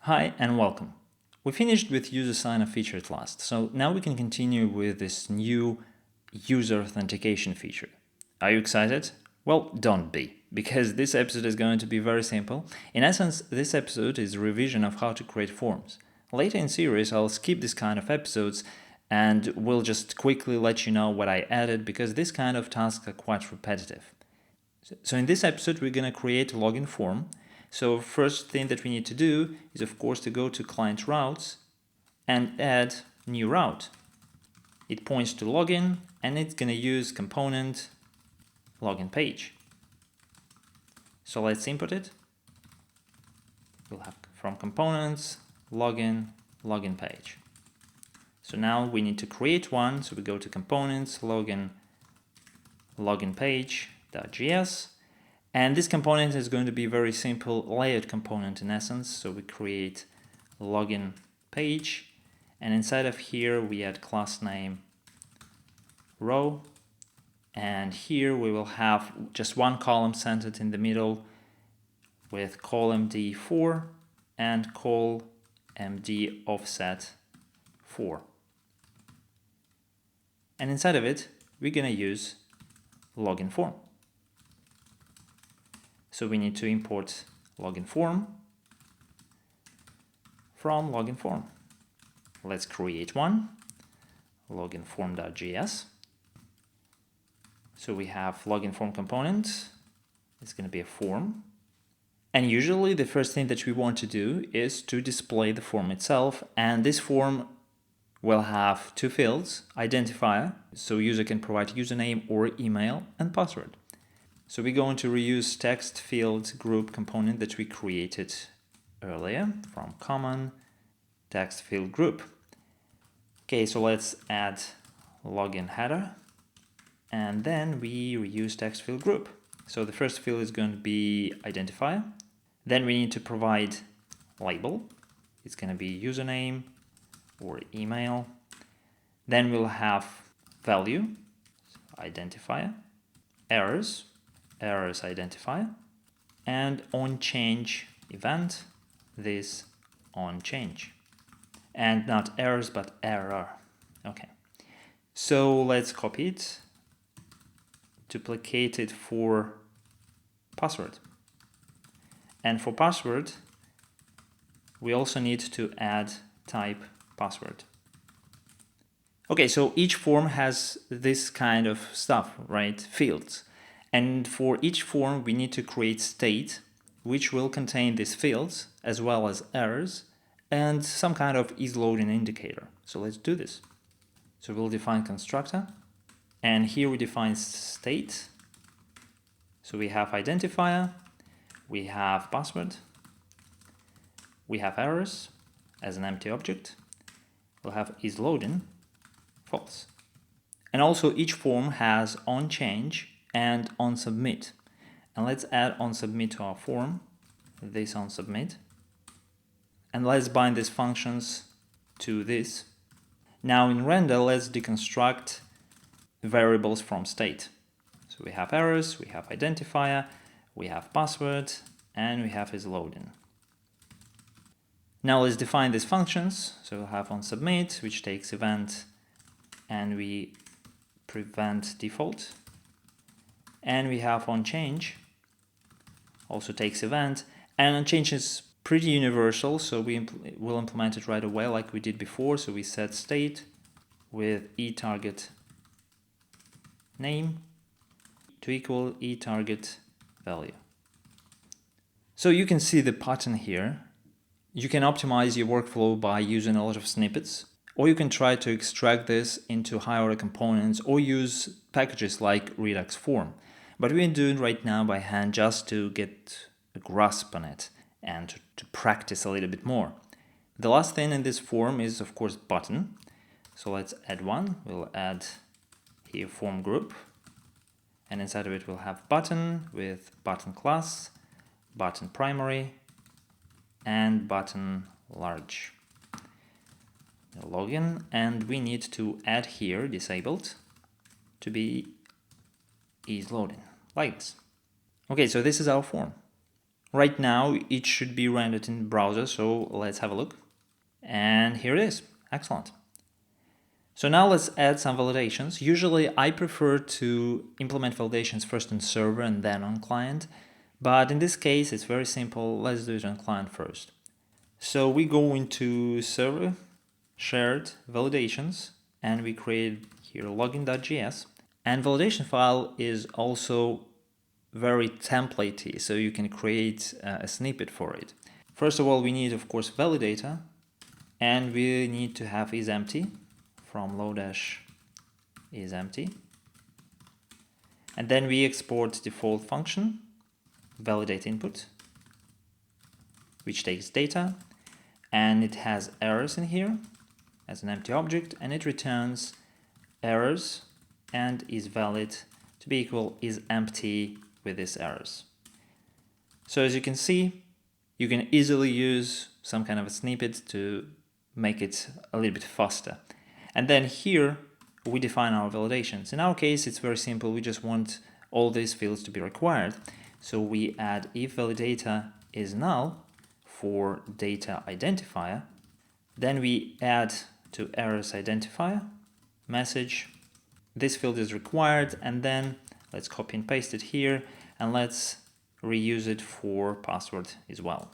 Hi and welcome. We finished with user sign-up feature at last, so now we can continue with this new user authentication feature. Are you excited? Well, don't be, because this episode is going to be very simple. In essence, this episode is a revision of how to create forms. Later in series, I'll skip this kind of episodes and we'll just quickly let you know what I added because this kind of tasks are quite repetitive. So in this episode, we're going to create a login form. So first thing that we need to do is, of course, to go to client routes and add new route. It points to login and it's going to use component login page. So let's import it. We'll have from components, login page. So now we need to create one. So we go to components, login page.js. And this component is going to be a very simple layout component in essence. So we create login page, and inside of here we add class name row, and here we will have just one column centered in the middle with colMD4 and colMD offset 4. And inside of it we're going to use login form. So we need to import login form from login form. Let's create one, login form.js. So we have login form component. It's going to be a form. And usually the first thing that we want to do is to display the form itself. And this form will have two fields, identifier, so user can provide username or email, and password. So we're going to reuse text field group component that we created earlier from common text field group. Okay, so let's add login header and then we reuse text field group. So the first field is going to be identifier. Then we need to provide label. It's going to be username or email. Then we'll have value, identifier, errors identifier, and on change event, this on change, and not errors but error. Okay, so let's copy it, duplicate it for password, and for password we also need to add type password. Okay, so each form has this kind of stuff, right? Fields. And for each form, we need to create state, which will contain these fields, as well as errors, and some kind of isLoading indicator. So let's do this. So we'll define constructor, and here we define state. So we have identifier, we have password, we have errors as an empty object, we'll have isLoading, false. And also each form has onChange and onSubmit. And let's add onSubmit to our form, this onSubmit. And let's bind these functions to this. Now in render, let's deconstruct variables from state. So we have errors, we have identifier, we have password, and we have isLoading. Now let's define these functions. So we'll have onSubmit, which takes event, and we prevent default. And we have onChange, also takes event, and onChange is pretty universal, so we'll implement it right away like we did before. So we set state with eTarget name to equal eTarget value. So you can see the pattern here. You can optimize your workflow by using a lot of snippets, or you can try to extract this into higher order components or use packages like Redux form. But we're doing right now by hand just to get a grasp on it and to practice a little bit more. The last thing in this form is, of course, button. So let's add one. We'll add here form group. And inside of it, we'll have button with button class, button primary, and button large. Login, and we need to add here disabled to be isLoading, like this. Okay, so this is our form. Right now it should be rendered in the browser, so let's have a look. And here it is. Excellent. So now let's add some validations. Usually I prefer to implement validations first on server and then on client, but in this case it's very simple. Let's do it on client first. So we go into server, shared validations, and we create here login.js. And validation file is also very templatey, so you can create a snippet for it. First of all, we need, of course, validator, and we need to have isEmpty from low-isEmpty. And then we export default function, validate input, which takes data, and it has errors in here as an empty object, and it returns errors and is valid to be equal is empty with these errors. So as you can see, you can easily use some kind of a snippet to make it a little bit faster. And then here we define our validations. In our case, it's very simple. We just want all these fields to be required. So we add if validator is null for data identifier. Then we add to errors identifier message. This field is required, and then let's copy and paste it here, and let's reuse it for password as well.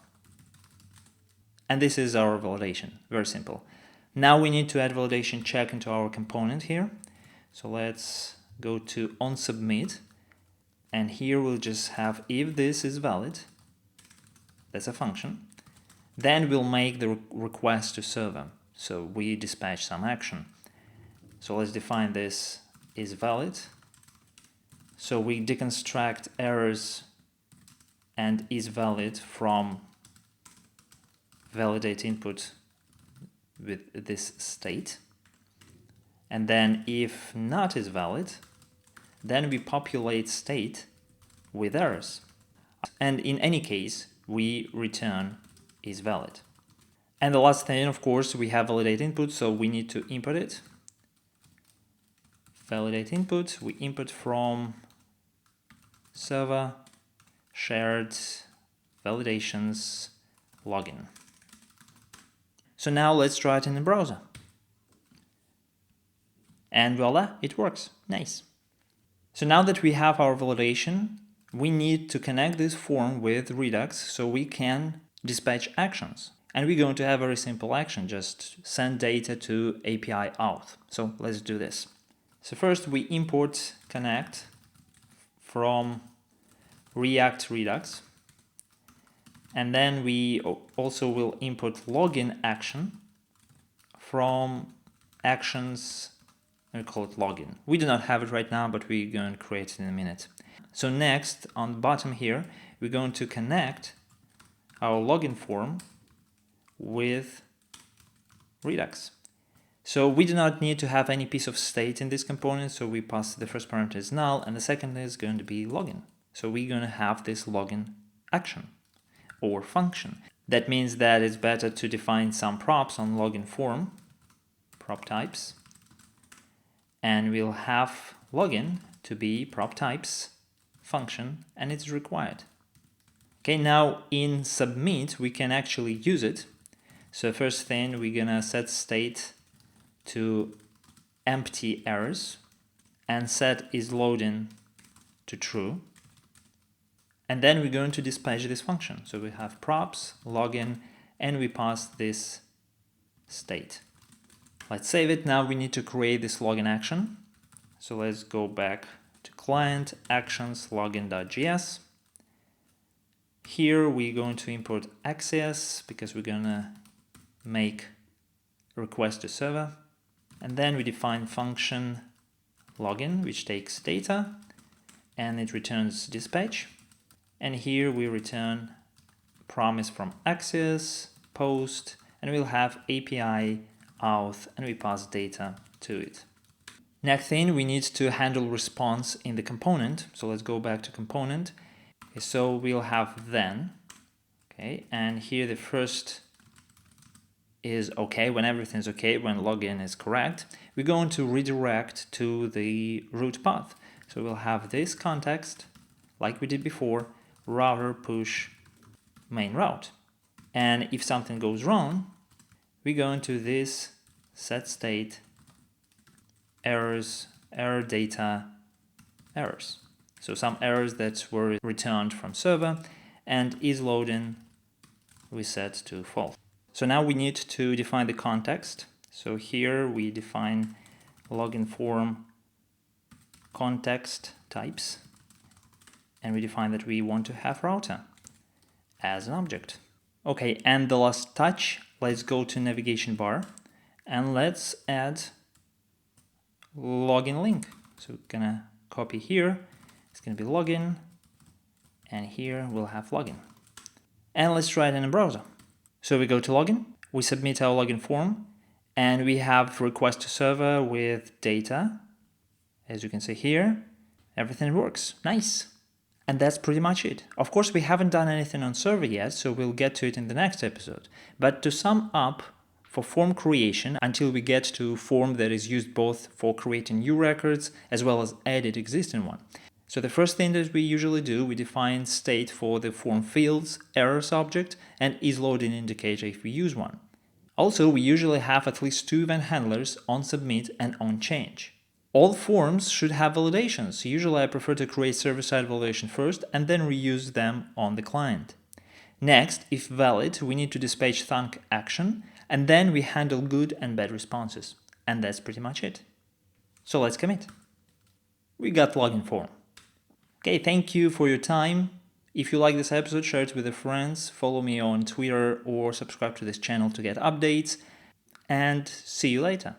And this is our validation. Very simple. Now we need to add validation check into our component here. So let's go to onSubmit, and here we'll just have if this is valid. That's a function. Then we'll make the request to server. So we dispatch some action. So let's define this is valid. So we deconstruct errors and is valid from validate input with this state. And then if not is valid, then we populate state with errors. And in any case, we return is valid. And the last thing, of course, we have validate input, so we need to import it. Validate input, we import from server, shared, validations, login. So now let's try it in the browser. And voila, it works. Nice. So now that we have our validation, we need to connect this form with Redux so we can dispatch actions. And we're going to have a very simple action, just send data to API auth. So let's do this. So first we import connect from React Redux. And then we also will import login action from actions, and we call it login. We do not have it right now, but we're going to create it in a minute. So next, on the bottom here, we're going to connect our login form with Redux. So we do not need to have any piece of state in this component, so we pass the first parameter is null, and the second is going to be login. So we're going to have this login action or function. That means that it's better to define some props on login form, prop types, and we'll have login to be prop types function, and it's required. Okay, now in submit we can actually use it. So first thing, we're gonna set state to empty errors and set is loading to true. And then we're going to dispatch this function. So we have props, login, and we pass this state. Let's save it. Now we need to create this login action. So let's go back to client, actions, login.js. Here we're going to import access because we're gonna make a request to server. And then we define function login, which takes data and it returns dispatch. And here we return promise from access, post, and we'll have API auth, and we pass data to it. Next thing, we need to handle response in the component. So let's go back to component. Okay, so we'll have then, okay, and here the first is okay, when everything's okay, when login is correct. We're going to redirect to the root path. So we'll have this context, like we did before, router push main route. And if something goes wrong, we go into this set state errors, error data, errors. So some errors that were returned from server, and is loading we set to false. So now we need to define the context. So here we define login form context types, and we define that we want to have router as an object. Okay, and the last touch, let's go to navigation bar and let's add login link. So we're gonna copy here, it's gonna be login, and here we'll have login. And let's try it in a browser. So we go to login, we submit our login form, and we have request to server with data. As you can see here, everything works. Nice. And that's pretty much it. Of course, we haven't done anything on server yet, so we'll get to it in the next episode. But to sum up, for form creation, until we get to form that is used both for creating new records as well as edit existing one. So the first thing that we usually do, we define state for the form fields, errors object, and isLoading indicator if we use one. Also, we usually have at least 2 event handlers on submit and on change. All forms should have validations. Usually I prefer to create server-side validation first and then reuse them on the client. Next, if valid, we need to dispatch thunk action, and then we handle good and bad responses. And that's pretty much it. So let's commit. We got login form. Okay, thank you for your time. If you like this episode, share it with your friends, follow me on Twitter or subscribe to this channel to get updates, and see you later.